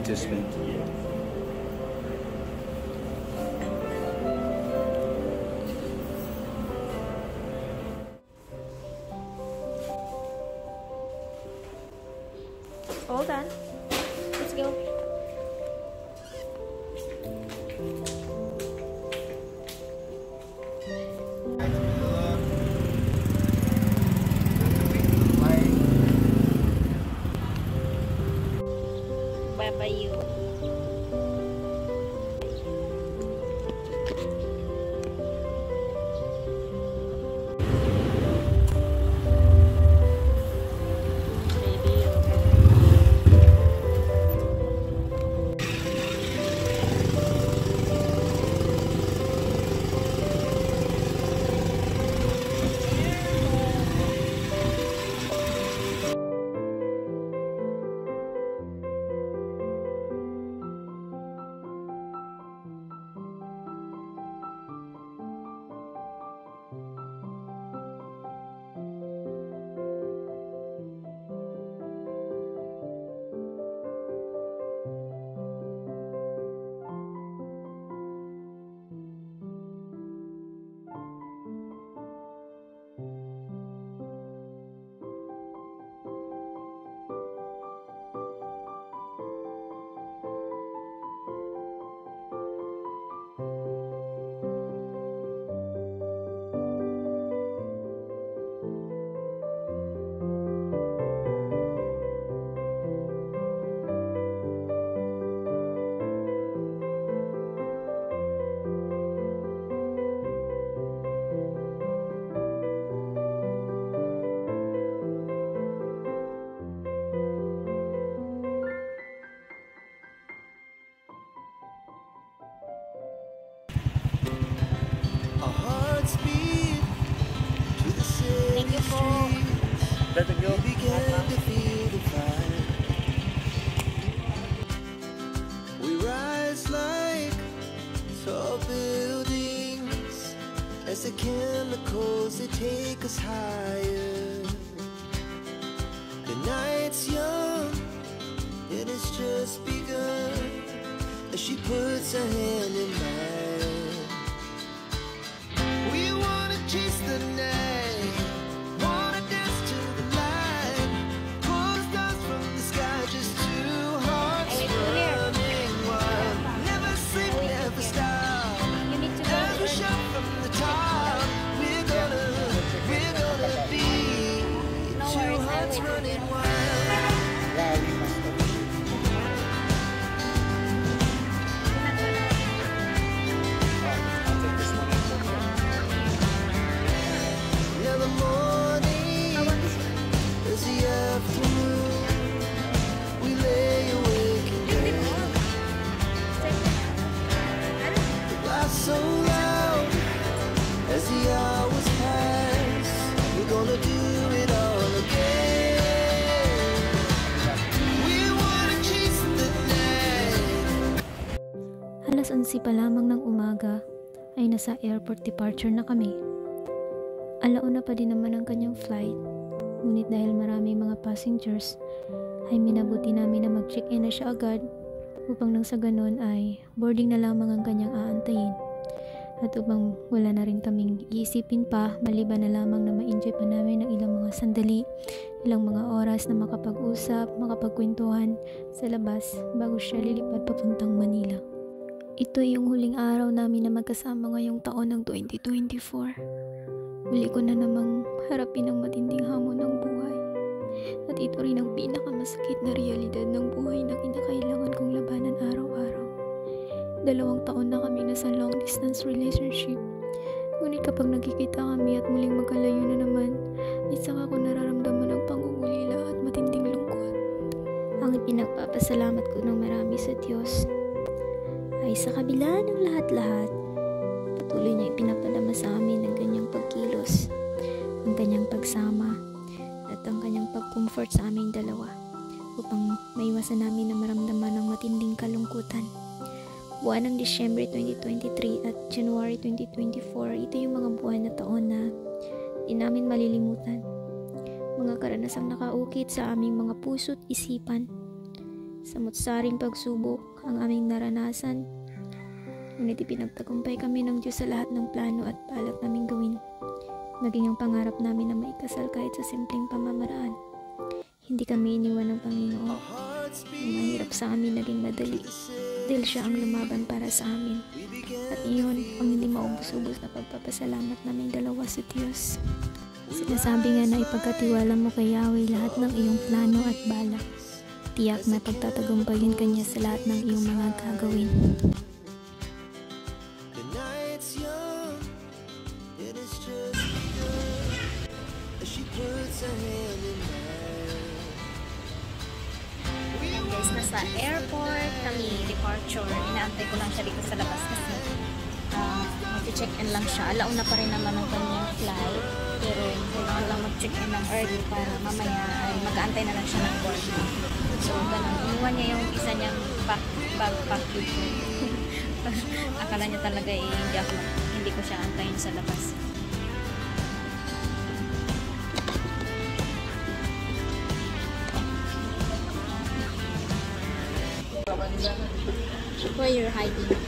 to spend. All done. Let's go. Bye bye you. Thank you po. We rise like tall buildings as the chemicals they take us higher. The night's young and it's just begun as she puts her hand in mine. We wanna chase the night, wanna dance to the light, pull stars from the sky, just two hearts running wild. Never sleep, never stop. As we shout from the top, we're gonna be two hearts running wild. Now the morning is the afternoon. We lay awake and dream. The laughs so loud as the hours pass. We're gonna do it all again. We wanna chase the night. Alas 11 pa lamang ng umaga ay nasa airport departure na kami. Alauna pa din naman ang kanyang flight, ngunit dahil marami mga passengers, ay minabuti namin na mag-check-in na siya agad upang nang sa ganon ay boarding na lamang ang kanyang aantayin. At upang wala na rin kaming iisipin pa, maliban na lamang na ma-enjoy pa namin ng ilang mga sandali, ilang mga oras na makapag-usap, makapagkwentuhan sa labas bago siya lilipad papuntang Manila. Ito yung huling araw namin na magkasama ngayong taon ng 2024. Muli ko na namang harapin ang matinding hamon ng buhay. At ito rin ang pinakamasakit na realidad ng buhay na kinakailangan kong labanan araw-araw. 2 taon na kami nasa long distance relationship. Ngunit kapag nagkikita kami at muling magkalayo na naman, ay saka ko nararamdaman ang pangungulila at matinding lungkot. Ang ipinagpapasalamat ko ng marami sa Diyos ay sa kabila ng lahat-lahat, patuloy niya ipinapadama sa amin ang kanyang pagkilos, ang kanyang pagsama, at ang kanyang pag-comfort sa aming dalawa upang maiwasan namin na maramdaman ang matinding kalungkutan. Buwan ng Disyembre 2023 at January 2024, ito yung mga buwan na taon na di namin malilimutan. Mga karanasang nakaukit sa aming mga puso't isipan. Samot-saring pagsubok ang aming naranasan. Ngunit ipinagtagumpay kami ng Diyos sa lahat ng plano at balak naming gawin. Maging ang pangarap namin na maikasal kahit sa simpleng pamamaraan. Hindi kami iniwan ng Panginoon. Ang mahirap sa amin naging madali dahil siya ang lumaban para sa amin. At iyon ang hindi maubos-ubos na pagpapasalamat naming dalawa sa Diyos. Sinasabi nga na ipagkatiwala mo kay Yahweh lahat ng iyong plano at balak. Tiyak na pagtatagumpayin kanya sa lahat ng iyong mga gagawin. The night's young, it is just begun. As she puts her hand in mine. Ayan guys, nasa airport kami, departure. Inaantay ko lang siya dito sa labas kasi mag-check-in lang siya. Alauna pa rin naman ang kanyang flight. Pero kailangan lang mag-check-in ng early para mamaya ay mag-aantay na lang siya ng boarding. So, ganun. Iniwan niya yung isa niyang backpack dito. Akala niya talaga hindi ko siya antayin sa labas. Where you're hiding?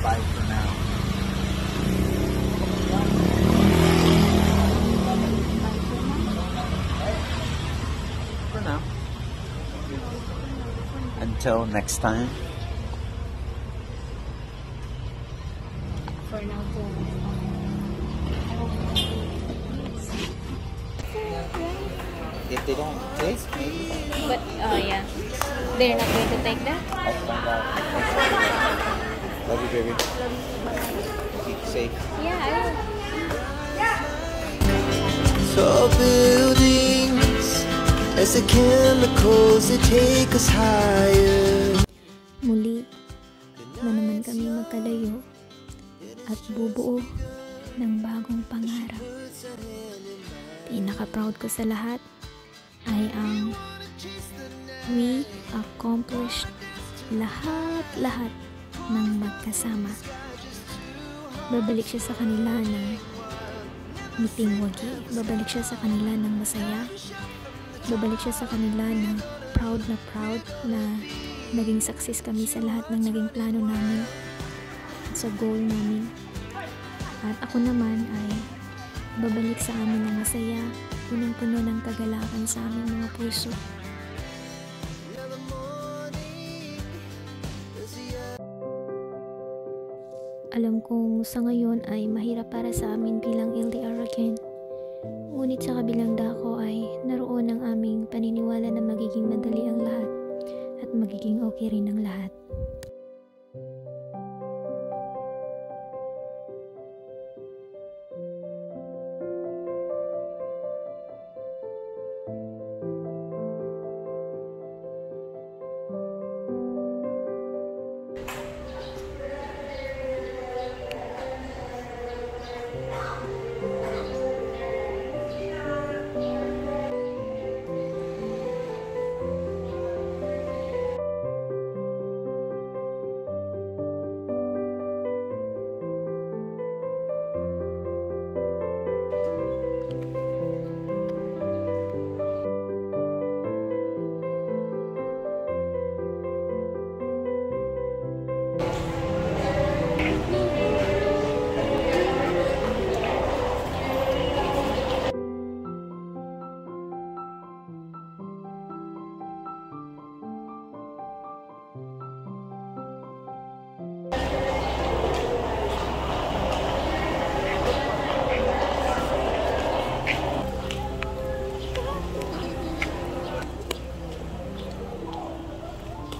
Bye for now. For now. Until next time. For now po. If they don't take, maybe. But, yeah. They're not going to take that? I'll find out. Love you, baby. Keep safe. Yeah, I will. Tall buildings as the chemicals that take us higher. Muli na naman kami magkalayo at bubuo ng bagong pangarap. Pinaka-proud ko sa lahat ay ang we accomplished lahat ng magkasama. Babalik siya sa kanila ng ngiting wagi. Babalik siya sa kanila ng masaya. Babalik siya sa kanila ng proud na naging success kami sa lahat ng naging plano namin at sa goal namin. At ako naman ay babalik sa amin ng masaya, punong-puno ng kagalakan sa aming mga puso. Alam kong sa ngayon ay mahirap para sa amin bilang LDR again. Ngunit sa kabilang dako ay naroon ang aming paniniwala na magiging madali ang lahat at magiging okay rin ang lahat.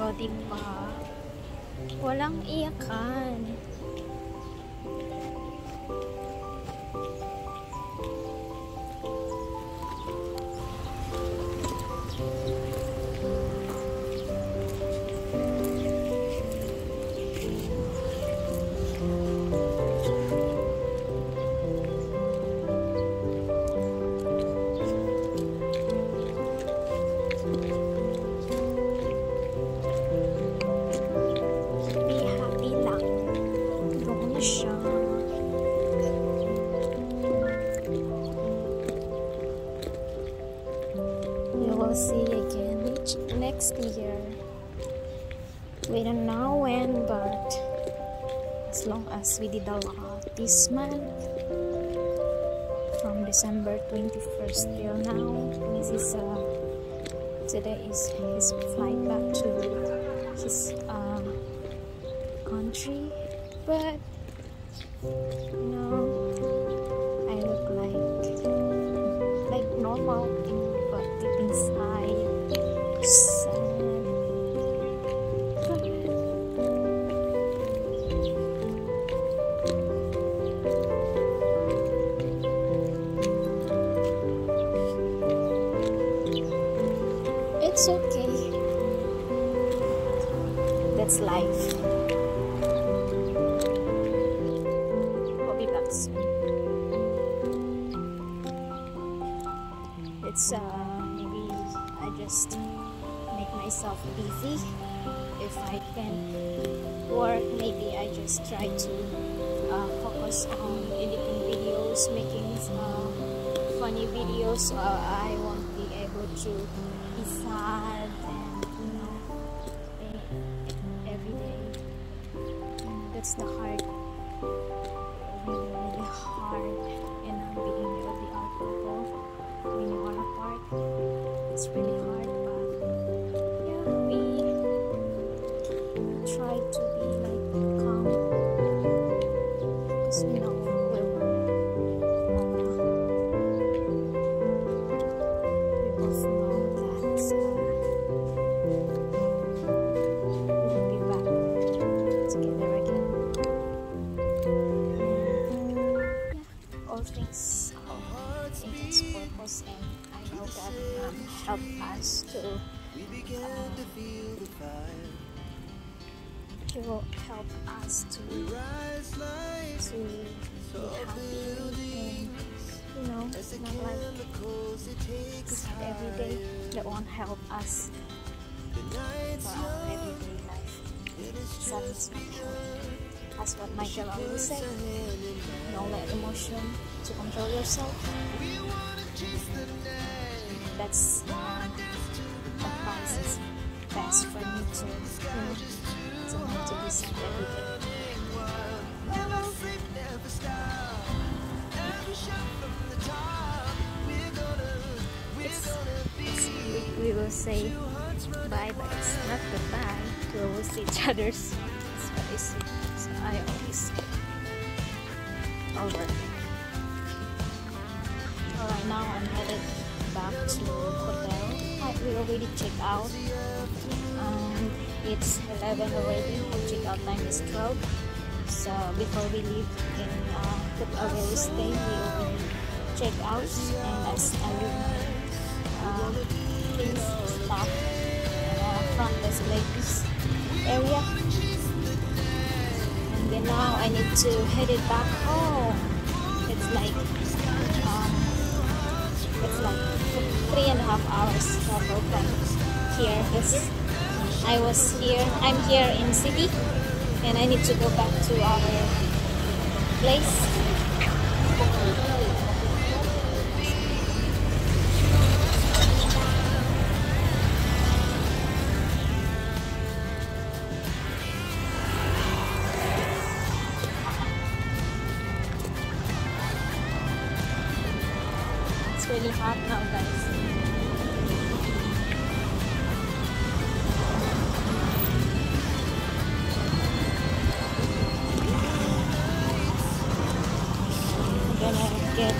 O, diba? Walang iyakan. Be happy lang. Doon na siya. You will see again next year. We don't know when, but as long as we did a lot this month, from December 21st till now, this is today is his flight back to his country, but you know, I look like normal, but deep inside sad. But it's okay. That's life. I'll be back soon. It's maybe I just make myself busy. If I can work, maybe I just try to focus on editing videos, making funny videos, so I won't be able to be sad and every day. That's the hard, really hard in being with the other people when you are apart. It's really hard, but yeah, we try to be like calm because we know we both know that we'll be back together again. Yeah, all things in its purpose, and I know that help us to He will help us to be happy, and you know, it's not like sad every day. That won't help us for our everyday life. Sadness won't help. That's what Michael always said. Don't let emotion to control yourself. That's advice is best for me to, you know, to not to be sad every day. We will say bye, but it's not goodbye. We will see each other's. That's what I say. So I always say over. Alright, now I'm headed back to hotel. We already checked out. It's 11 already. Our checkout time is 12. So before we leave in hotel where we stay, we already check out, and as I will things stuff front desk ladies area. And then now I need to head it back home. It's like 3.5 hours travel from here. Because I'm here in city, and I need to go back to our place. It's really hot now, guys. Get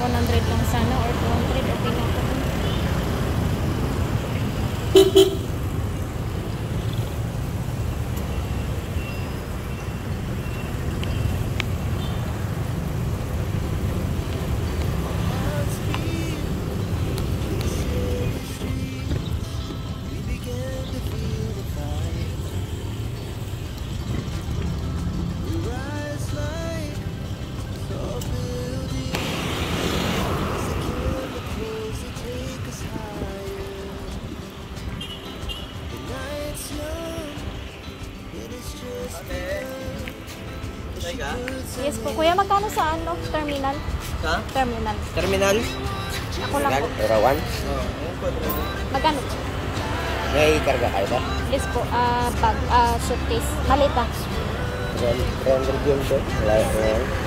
100 lang sana or 200, okay na po. Yes po. Kuya, magkano sa ano? Terminal? Ha? Terminal. Terminal? Ako lang po. Erawan? Magkano? May karga kayo ba? Yes po. Bag. Suitcase. Malita. 300 yun to.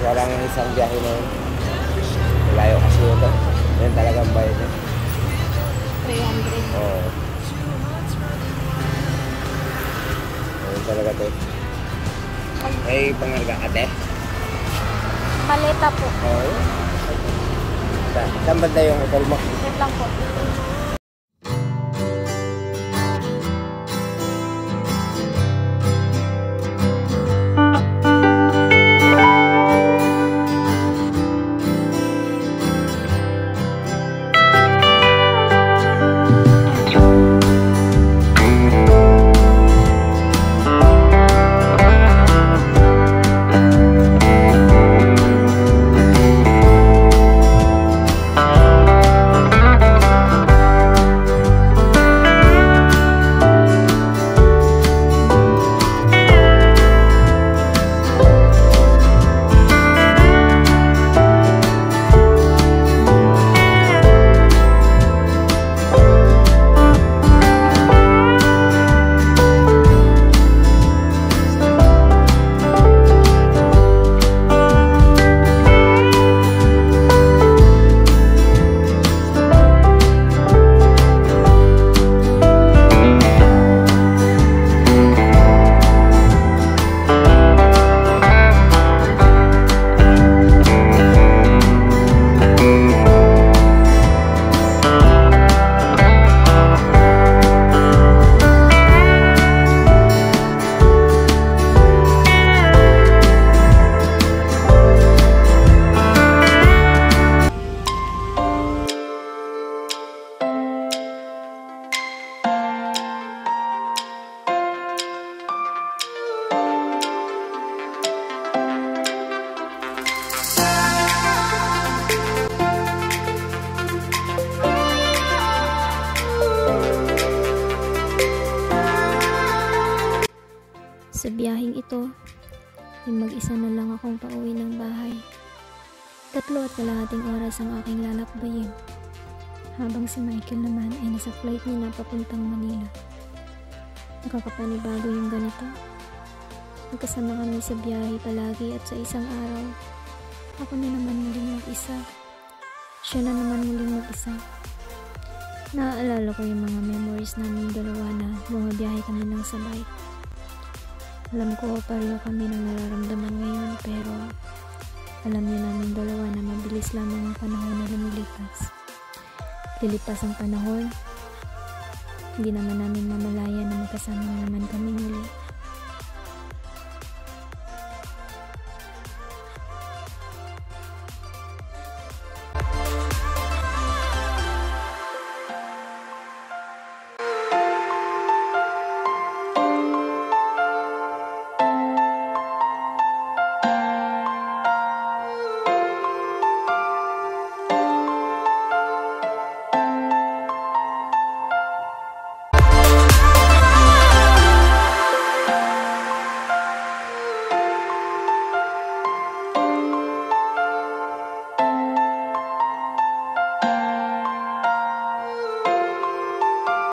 Wala nga isang biyahe na yun. Malayo kasi yun to. Yan talagang bayad yun. 300. Oo. Yan talaga to. May pangarga ka, te? Malita po. Oo. Saan banda yung hotel mo? Wait lang po. Sa biyaheng ito, ay mag-isa na lang akong pauwi ng bahay. 3.5 oras ang aking lalakbayin, habang si Michael naman ay nasa flight niya na papuntang Manila. Nakakapanibago yung ganito. Magkasama kami sa biyahe palagi at sa isang araw, ako na naman muling mag-isa. Siya na naman muling mag-isa. Naaalala ko yung mga memories namin dalawa na bumabiyahe kami ng sabay. Alam ko pareho kami ng nararamdaman ngayon, pero alam niyo namin dalawa na mabilis lamang ang panahon na lumilipas. Lilipas ang panahon, hindi naman namin mamalayan na magkasama naman kami muli.